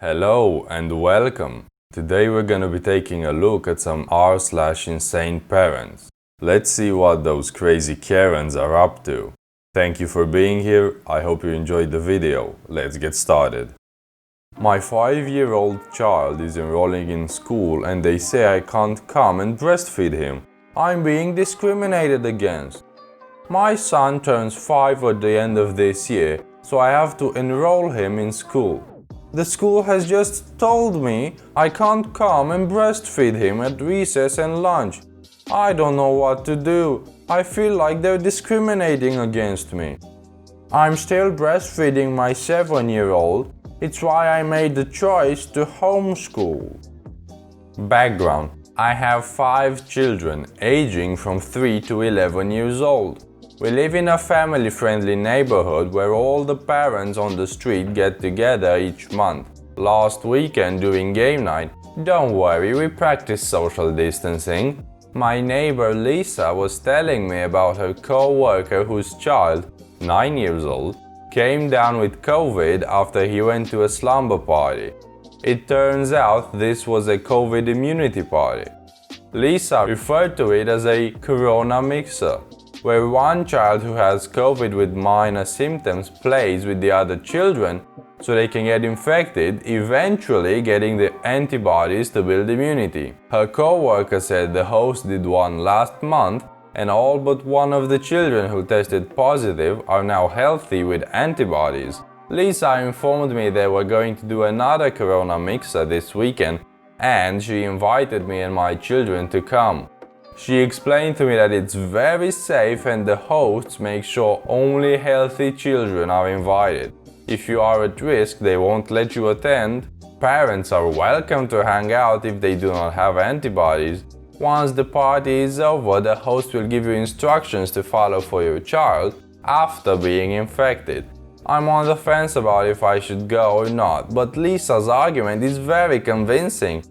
Hello and welcome. Today we're gonna be taking a look at some r/insane parents. Let's see what those crazy Karens are up to. Thank you for being here. I hope you enjoyed the video. Let's get started. My 5-year-old child is enrolling in school and they say I can't come and breastfeed him. I'm being discriminated against. My son turns 5 at the end of this year, so I have to enroll him in school. The school has just told me I can't come and breastfeed him at recess and lunch. I don't know what to do. I feel like they're discriminating against me. I'm still breastfeeding my 7-year-old. It's why I made the choice to homeschool. Background: I have 5 children, aging from 3 to 11 years old. We live in a family-friendly neighborhood where all the parents on the street get together each month. Last weekend during game night, don't worry, we practiced social distancing. My neighbor Lisa was telling me about her co-worker whose child, 9 years old, came down with COVID after he went to a slumber party. It turns out this was a COVID immunity party. Lisa referred to it as a corona mixer, where one child who has COVID with minor symptoms plays with the other children so they can get infected, eventually getting the antibodies to build immunity. Her co-worker said the host did one last month and all but one of the children who tested positive are now healthy with antibodies. Lisa informed me they were going to do another corona mixer this weekend and she invited me and my children to come. She explained to me that it's very safe and the hosts make sure only healthy children are invited. If you are at risk, they won't let you attend. Parents are welcome to hang out if they do not have antibodies. Once the party is over, the host will give you instructions to follow for your child after being infected. I'm on the fence about if I should go or not, but Lisa's argument is very convincing.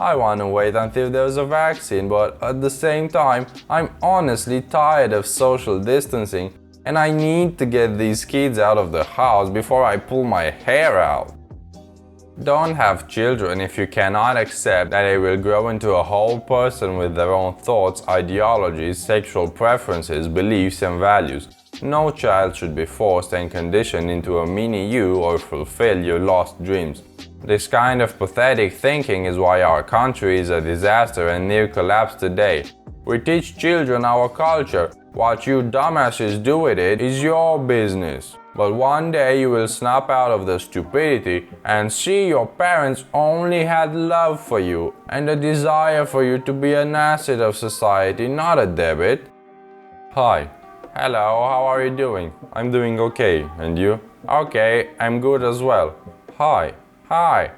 I want to wait until there's a vaccine, but at the same time, I'm honestly tired of social distancing and I need to get these kids out of the house before I pull my hair out. Don't have children if you cannot accept that they will grow into a whole person with their own thoughts, ideologies, sexual preferences, beliefs and values. No child should be forced and conditioned into a mini you or fulfill your lost dreams. This kind of pathetic thinking is why our country is a disaster and near collapse today. We teach children our culture. What you dumbasses do with it is your business. But one day you will snap out of the stupidity and see your parents only had love for you and a desire for you to be an asset of society, not a debit. Hi. Hello, how are you doing? I'm doing okay. And you? Okay, I'm good as well. Hi. Hi,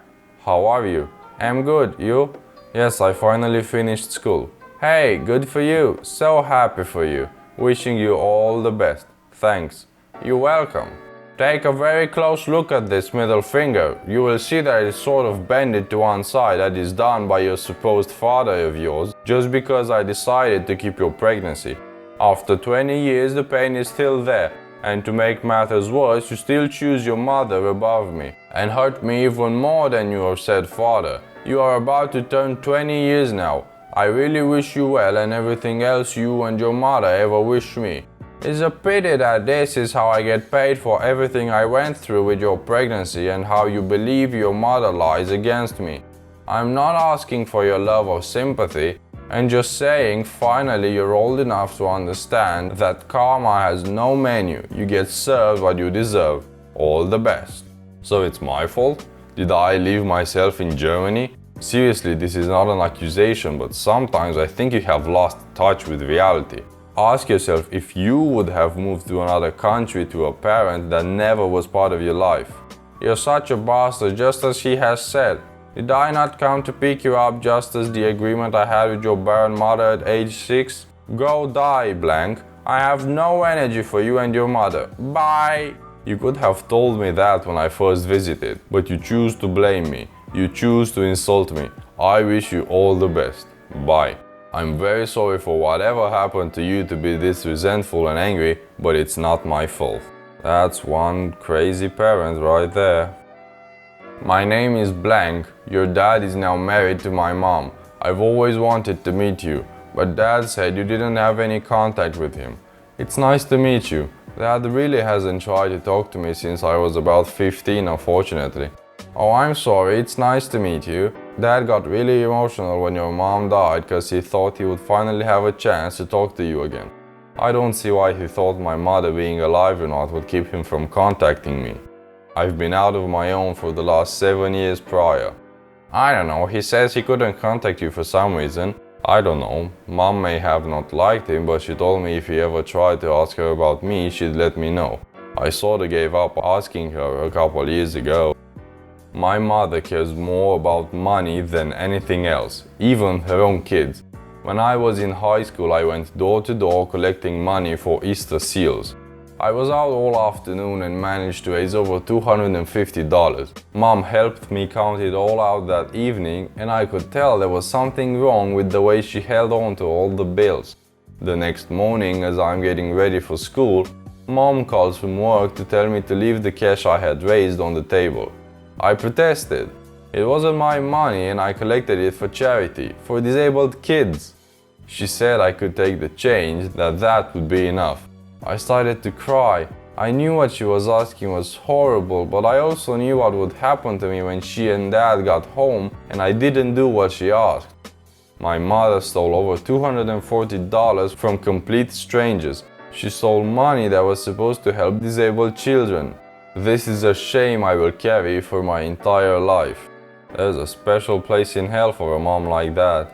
how are you? I'm good, you? Yes, I finally finished school. Hey, good for you, so happy for you. Wishing you all the best. Thanks. You're welcome. Take a very close look at this middle finger. You will see that it's sort of bended to one side. That is done by your supposed father of yours, just because I decided to keep your pregnancy. After 20 years, the pain is still there. And to make matters worse, you still choose your mother above me and hurt me even more than your said father. You are about to turn 20 years now. I really wish you well and everything else you and your mother ever wish me. It's a pity that this is how I get paid for everything I went through with your pregnancy and how you believe your mother lies against me. I'm not asking for your love or sympathy. And just saying, finally you're old enough to understand that karma has no menu. You get served what you deserve. All the best. So it's my fault? Did I leave myself in Germany? Seriously, this is not an accusation, but sometimes I think you have lost touch with reality. Ask yourself if you would have moved to another country to a parent that never was part of your life. You're such a bastard, just as he has said. Did I not come to pick you up just as the agreement I had with your barren mother at age 6? Go die, blank. I have no energy for you and your mother. Bye! You could have told me that when I first visited, but you choose to blame me. You choose to insult me. I wish you all the best. Bye. I'm very sorry for whatever happened to you to be this resentful and angry, but it's not my fault. That's one crazy parent right there. My name is blank. Your dad is now married to my mom. I've always wanted to meet you, but Dad said you didn't have any contact with him. It's nice to meet you. Dad really hasn't tried to talk to me since I was about 15, unfortunately. Oh, I'm sorry, it's nice to meet you. Dad got really emotional when your mom died because he thought he would finally have a chance to talk to you again. I don't see why he thought my mother being alive or not would keep him from contacting me. I've been out of my own for the last 7 years prior. I don't know, he says he couldn't contact you for some reason. I don't know, Mom may have not liked him, but she told me if he ever tried to ask her about me, she'd let me know. I sorta gave up asking her a couple years ago. My mother cares more about money than anything else, even her own kids. When I was in high school, I went door to door collecting money for Easter seals. I was out all afternoon and managed to raise over $250. Mom helped me count it all out that evening, and I could tell there was something wrong with the way she held on to all the bills. The next morning, as I'm getting ready for school, Mom calls from work to tell me to leave the cash I had raised on the table. I protested. It wasn't my money and I collected it for charity, for disabled kids. She said I could take the change, that would be enough. I started to cry. I knew what she was asking was horrible, but I also knew what would happen to me when she and Dad got home and I didn't do what she asked. My mother stole over $240 from complete strangers. She stole money that was supposed to help disabled children. This is a shame I will carry for my entire life. There's a special place in hell for a mom like that.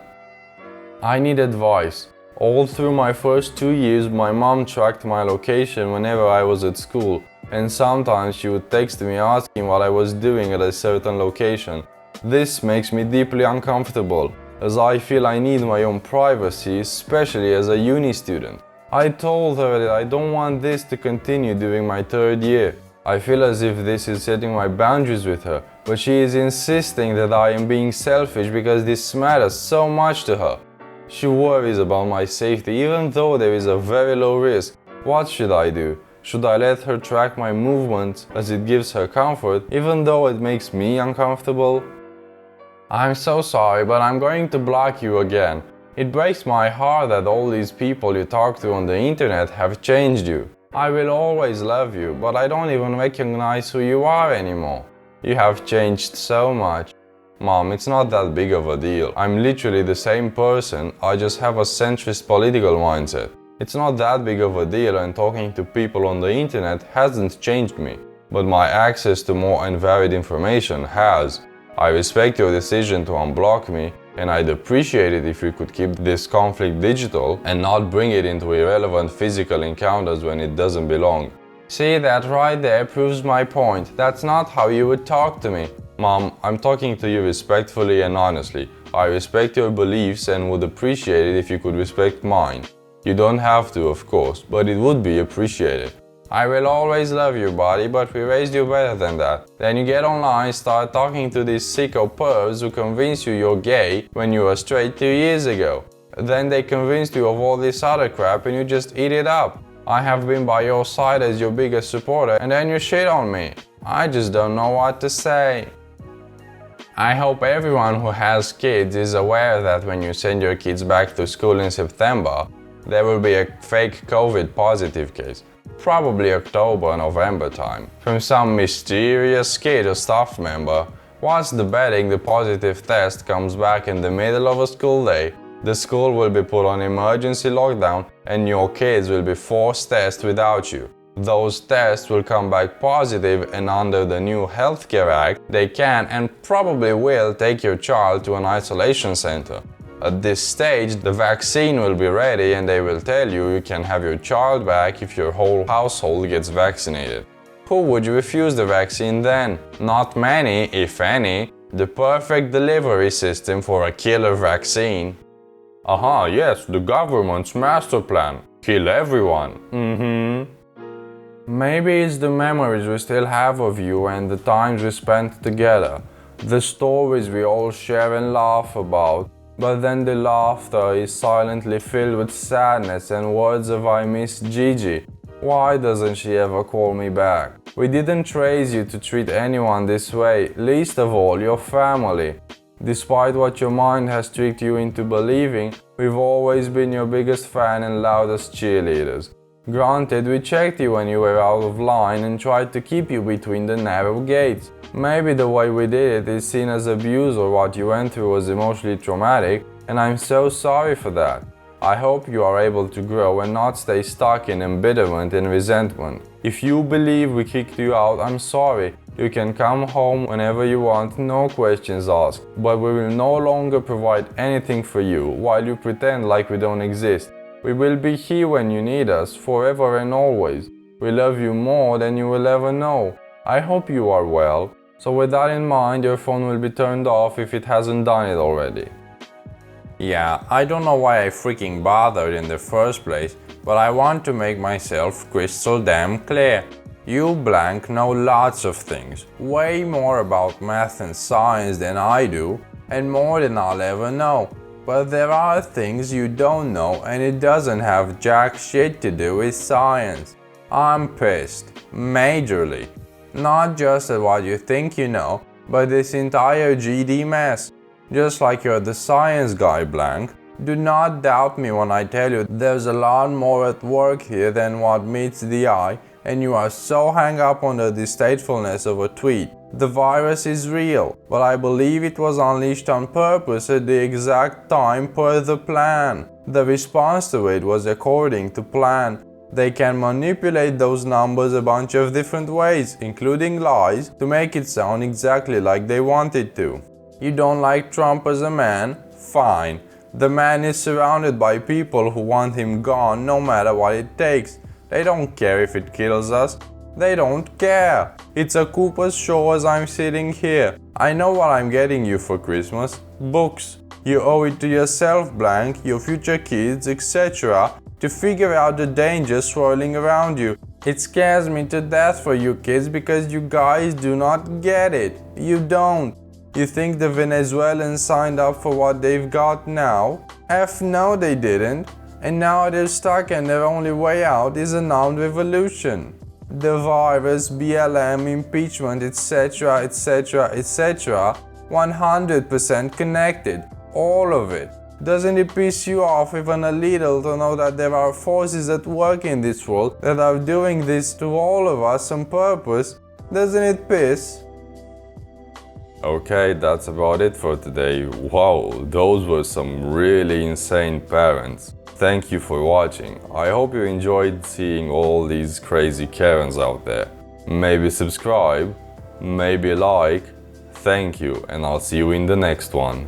I need advice. All through my first 2 years, my mom tracked my location whenever I was at school, and sometimes she would text me asking what I was doing at a certain location. This makes me deeply uncomfortable, as I feel I need my own privacy, especially as a uni student. I told her that I don't want this to continue during my 3rd year. I feel as if this is setting my boundaries with her, but she is insisting that I am being selfish because this matters so much to her. She worries about my safety even though there is a very low risk. What should I do? Should I let her track my movements as it gives her comfort even though it makes me uncomfortable? I'm so sorry, but I'm going to block you again. It breaks my heart that all these people you talk to on the internet have changed you. I will always love you, but I don't even recognize who you are anymore. You have changed so much. Mom, it's not that big of a deal. I'm literally the same person, I just have a centrist political mindset. It's not that big of a deal, and talking to people on the internet hasn't changed me. But my access to more and varied information has. I respect your decision to unblock me, and I'd appreciate it if we could keep this conflict digital and not bring it into irrelevant physical encounters when it doesn't belong. See, that right there proves my point. That's not how you would talk to me. Mom, I'm talking to you respectfully and honestly. I respect your beliefs and would appreciate it if you could respect mine. You don't have to, of course, but it would be appreciated. I will always love you, buddy, but we raised you better than that. Then you get online, start talking to these sicko pervs who convince you you're gay when you were straight 2 years ago. Then they convinced you of all this other crap and you just eat it up. I have been by your side as your biggest supporter and then you shit on me. I just don't know what to say. I hope everyone who has kids is aware that when you send your kids back to school in September, there will be a fake COVID positive case. Probably October, November time, from some mysterious kid or staff member. Once the betting the positive test comes back in the middle of a school day, the school will be put on emergency lockdown and your kids will be forced test without you. Those tests will come back positive, and under the new Healthcare Act, they can and probably will take your child to an isolation center. At this stage, the vaccine will be ready and they will tell you you can have your child back if your whole household gets vaccinated. Who would refuse the vaccine then? Not many, if any. The perfect delivery system for a killer vaccine. Yes, the government's master plan. Kill everyone. Maybe it's the memories we still have of you and the times we spent together. The stories we all share and laugh about. But then the laughter is silently filled with sadness and words of I miss Gigi. Why doesn't she ever call me back? We didn't raise you to treat anyone this way, least of all your family. Despite what your mind has tricked you into believing, we've always been your biggest fan and loudest cheerleaders. Granted, we checked you when you were out of line and tried to keep you between the narrow gates. Maybe the way we did it is seen as abuse, or what you went through was emotionally traumatic, and I'm so sorry for that. I hope you are able to grow and not stay stuck in embitterment and resentment. If you believe we kicked you out, I'm sorry. You can come home whenever you want, no questions asked. But we will no longer provide anything for you while you pretend like we don't exist. We will be here when you need us, forever and always. We love you more than you will ever know. I hope you are well. So with that in mind, your phone will be turned off if it hasn't done it already. Yeah, I don't know why I freaking bothered in the first place, but I want to make myself crystal damn clear. You blank know lots of things, way more about math and science than I do, and more than I'll ever know. But there are things you don't know, and it doesn't have jack shit to do with science. I'm pissed, majorly. Not just at what you think you know, but this entire GD mess. Just like you're the science guy, blank. Do not doubt me when I tell you there's a lot more at work here than what meets the eye, and you are so hung up on the distastefulness of a tweet. The virus is real, but I believe it was unleashed on purpose at the exact time per the plan. The response to it was according to plan. They can manipulate those numbers a bunch of different ways, including lies, to make it sound exactly like they want it to. You don't like Trump as a man? Fine. The man is surrounded by people who want him gone no matter what it takes. They don't care if it kills us. They don't care. It's a Cooper's show as I'm sitting here. I know what I'm getting you for Christmas. Books. You owe it to yourself, blank, your future kids, etc. to figure out the dangers swirling around you. It scares me to death for you kids because you guys do not get it. You don't. You think the Venezuelans signed up for what they've got now? F no, they didn't. And now they're stuck, and their only way out is an armed revolution. The virus, BLM, impeachment, etc., etc., etc., 100% connected. All of it. Doesn't it piss you off even a little to know that there are forces at work in this world that are doing this to all of us on purpose? Doesn't it piss? Okay, that's about it for today. Wow, those were some really insane parents. Thank you for watching. I hope you enjoyed seeing all these crazy Karens out there. Maybe subscribe, maybe like. Thank you, and I'll see you in the next one.